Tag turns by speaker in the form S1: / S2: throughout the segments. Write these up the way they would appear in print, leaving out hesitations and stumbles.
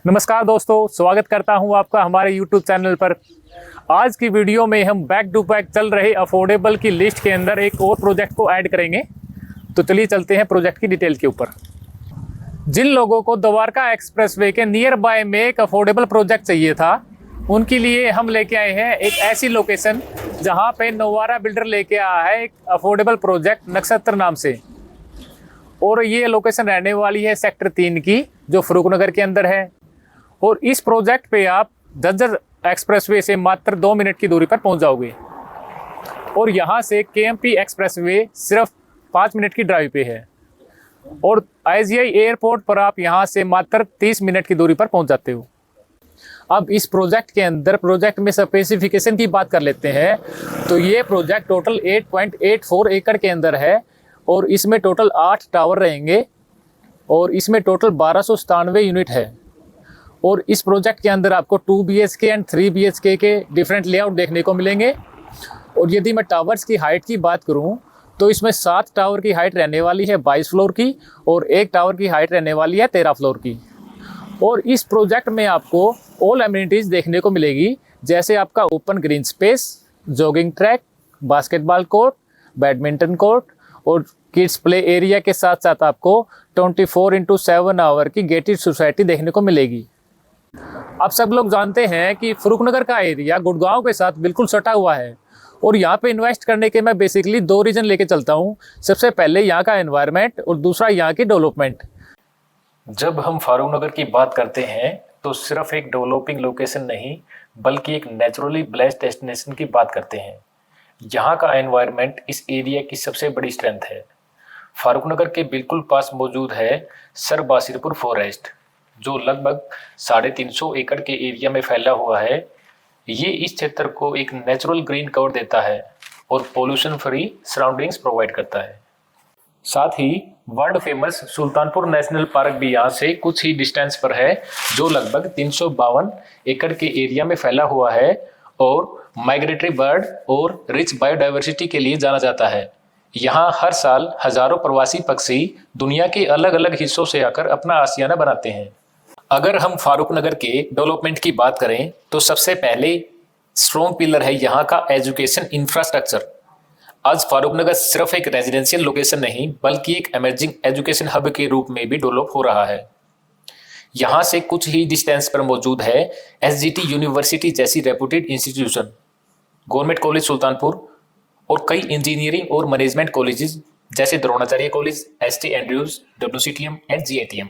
S1: नमस्कार दोस्तों, स्वागत करता हूं आपका हमारे YouTube चैनल पर। आज की वीडियो में हम बैक टू बैक चल रहे अफोर्डेबल की लिस्ट के अंदर एक और प्रोजेक्ट को ऐड करेंगे। तो चलिए चलते हैं प्रोजेक्ट की डिटेल के ऊपर। जिन लोगों को द्वारका एक्सप्रेसवे के नियर बाय में एक अफोर्डेबल प्रोजेक्ट चाहिए था, उनके लिए हम लेके आए हैं एक ऐसी लोकेशन जहां पे नवारा बिल्डर लेके आया है एक अफोर्डेबल प्रोजेक्ट नक्षत्र नाम से। और ये लोकेशन रहने वाली है सेक्टर 3 की, जो फरूखनगर के अंदर है। और इस प्रोजेक्ट पे आप झज्जर एक्सप्रेसवे से मात्र 2 मिनट की दूरी पर पहुंच जाओगे। और यहाँ से केएमपी एक्सप्रेसवे सिर्फ 5 मिनट की ड्राइव पे है। और आईजीआई एयरपोर्ट पर आप यहाँ से मात्र 30 मिनट की दूरी पर पहुंच जाते हो। अब इस प्रोजेक्ट के अंदर प्रोजेक्ट में स्पेसिफिकेशन की बात कर लेते हैं तो ये प्रोजेक्ट टोटल 8.84 एकड़ के अंदर है। और इसमें टोटल 8 टावर रहेंगे और इसमें टोटल 1297 यूनिट है। और इस प्रोजेक्ट के अंदर आपको 2 BHK एंड 3 BHK के डिफरेंट लेआउट देखने को मिलेंगे। और यदि मैं टावर्स की हाइट की बात करूं तो इसमें 7 टावर की हाइट रहने वाली है 22 फ्लोर की और 1 टावर की हाइट रहने वाली है 13 फ्लोर की। और इस प्रोजेक्ट में आपको ऑल एमिनिटीज़ देखने को मिलेगी, जैसे आपका open green space, jogging track, basketball court, badminton court और किड्स प्ले एरिया के साथ साथ आपको 24/7 आवर की गेटेड सोसाइटी देखने को मिलेगी। आप सब लोग जानते हैं कि फरूखनगर का एरिया गुड़गांव के साथ बिल्कुल सटा हुआ है। और यहाँ पे इन्वेस्ट करने के मैं बेसिकली 2 रीज़न लेके चलता हूँ। सबसे पहले यहाँ का एनवायरनमेंट और दूसरा यहाँ की डेवलपमेंट। जब हम फरूखनगर की बात करते हैं तो सिर्फ एक डेवलपिंग लोकेशन नहीं बल्कि एक नेचुरली ब्लेस्ड डेस्टिनेशन की बात करते हैं। यहाँ का एनवायरनमेंट इस एरिया की सबसे बड़ी स्ट्रेंथ है। फारूखनगर के बिल्कुल पास मौजूद है सर बासिरपुर फॉरेस्ट, जो लगभग 350 एकड़ के एरिया में फैला हुआ है। ये इस क्षेत्र को एक नेचुरल ग्रीन कवर देता है और पोल्यूशन फ्री सराउंडिंग्स प्रोवाइड करता है। साथ ही world famous Sultanpur national park भी यहाँ से कुछ ही डिस्टेंस पर है, जो लगभग 352 एकड़ के एरिया में फैला हुआ है और माइग्रेटरी बर्ड और रिच बायोडाइवर्सिटी के लिए जाना जाता है। यहाँ हर साल हजारों प्रवासी पक्षी दुनिया के अलग अलग हिस्सों से आकर अपना आशियाना बनाते हैं। अगर हम फारूखनगर के डेवलपमेंट की बात करें तो सबसे पहले स्ट्रॉन्ग पिलर है यहाँ का एजुकेशन इंफ्रास्ट्रक्चर। आज फारूखनगर सिर्फ एक रेजिडेंशियल लोकेशन नहीं बल्कि एक इमर्जिंग एजुकेशन हब के रूप में भी डेवलप हो रहा है। यहाँ से कुछ ही डिस्टेंस पर मौजूद है SGT यूनिवर्सिटी जैसी reputed institution, government college Sultanpur और कई इंजीनियरिंग और मैनेजमेंट कॉलेजेस जैसे Dronacharya college, ST Andrews, WCTM and GITM।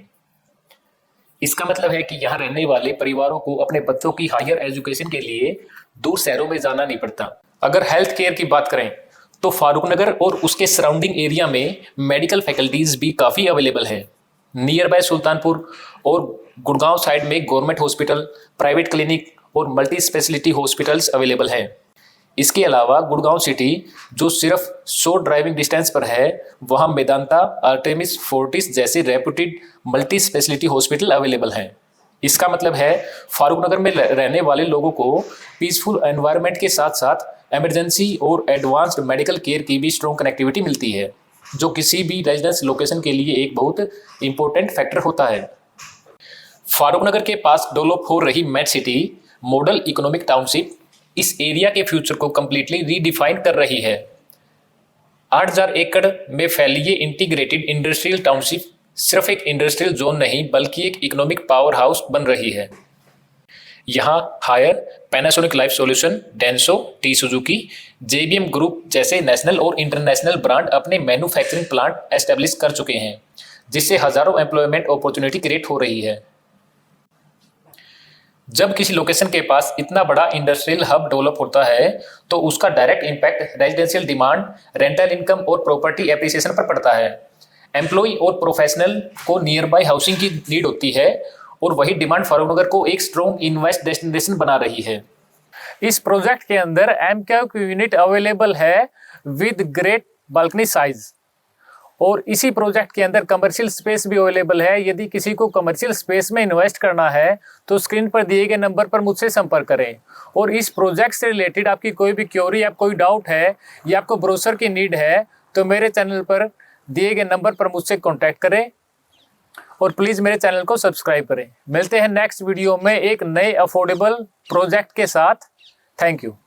S1: इसका मतलब है कि यहाँ रहने वाले परिवारों को अपने बच्चों की हायर एजुकेशन के लिए दूर शहरों में जाना नहीं पड़ता। अगर हेल्थ केयर की बात करें तो फारूखनगर और उसके सराउंडिंग एरिया में मेडिकल फैकल्टीज भी काफ़ी अवेलेबल है। नियर बाय सुल्तानपुर और गुड़गांव साइड में गवर्नमेंट हॉस्पिटल, प्राइवेट क्लिनिक और मल्टी स्पेशलिटी हॉस्पिटल्स अवेलेबल है। इसके अलावा गुड़गांव सिटी जो सिर्फ 100 ड्राइविंग डिस्टेंस पर है, वहाँ मेदांता, आर्टेमिस, फोर्टिस जैसे reputed multi speciality hospital available हैं। इसका मतलब है फारूखनगर में रहने वाले लोगों को पीसफुल एनवायरनमेंट के साथ साथ इमरजेंसी और एडवांस्ड मेडिकल केयर की भी स्ट्रॉन्ग कनेक्टिविटी मिलती है, जो किसी भी रेजिडेंस लोकेशन के लिए एक बहुत इंपॉर्टेंट फैक्टर होता है। फारूखनगर के पास डेवलप हो रही Met City model economic township इस एरिया के फ्यूचर को कंप्लीटली रीडिफाइन कर रही है। 8000 एकड़ में फैली ये इंटीग्रेटेड इंडस्ट्रियल टाउनशिप सिर्फ एक इंडस्ट्रियल जोन नहीं बल्कि एक इकोनॉमिक पावर हाउस बन रही है। यहाँ Haier, Panasonic life solution, Denso, T Suzuki, JBM group जैसे नेशनल और इंटरनेशनल ब्रांड अपने मैन्युफैक्चरिंग प्लांट एस्टेब्लिश कर चुके हैं, जिससे हजारों एम्प्लॉयमेंट अपॉर्चुनिटी क्रिएट हो रही है। जब किसी लोकेशन के पास इतना बड़ा इंडस्ट्रियल हब डेवलप होता है तो उसका direct impact residential demand, rental income और प्रॉपर्टी एप्रिसिएशन पर पड़ता है। एम्प्लॉय और प्रोफेशनल को नियर बाय हाउसिंग की नीड होती है और वही डिमांड फारूखनगर को एक स्ट्रॉन्ग इन्वेस्ट डेस्टिनेशन बना रही है। इस प्रोजेक्ट के अंदर MKO यूनिट अवेलेबल है विद ग्रेट बालकनी साइज। और इसी प्रोजेक्ट के अंदर कमर्शियल स्पेस भी अवेलेबल है। यदि किसी को कमर्शियल स्पेस में इन्वेस्ट करना है तो स्क्रीन पर दिए गए नंबर पर मुझसे संपर्क करें। और इस प्रोजेक्ट से रिलेटेड आपकी कोई भी क्वेरी या कोई डाउट है या आपको ब्रोशर की नीड है तो मेरे चैनल पर दिए गए नंबर पर मुझसे कॉन्टैक्ट करें। और प्लीज़ मेरे चैनल को सब्सक्राइब करें। मिलते हैं नेक्स्ट वीडियो में एक नए अफोर्डेबल प्रोजेक्ट के साथ। Thank you.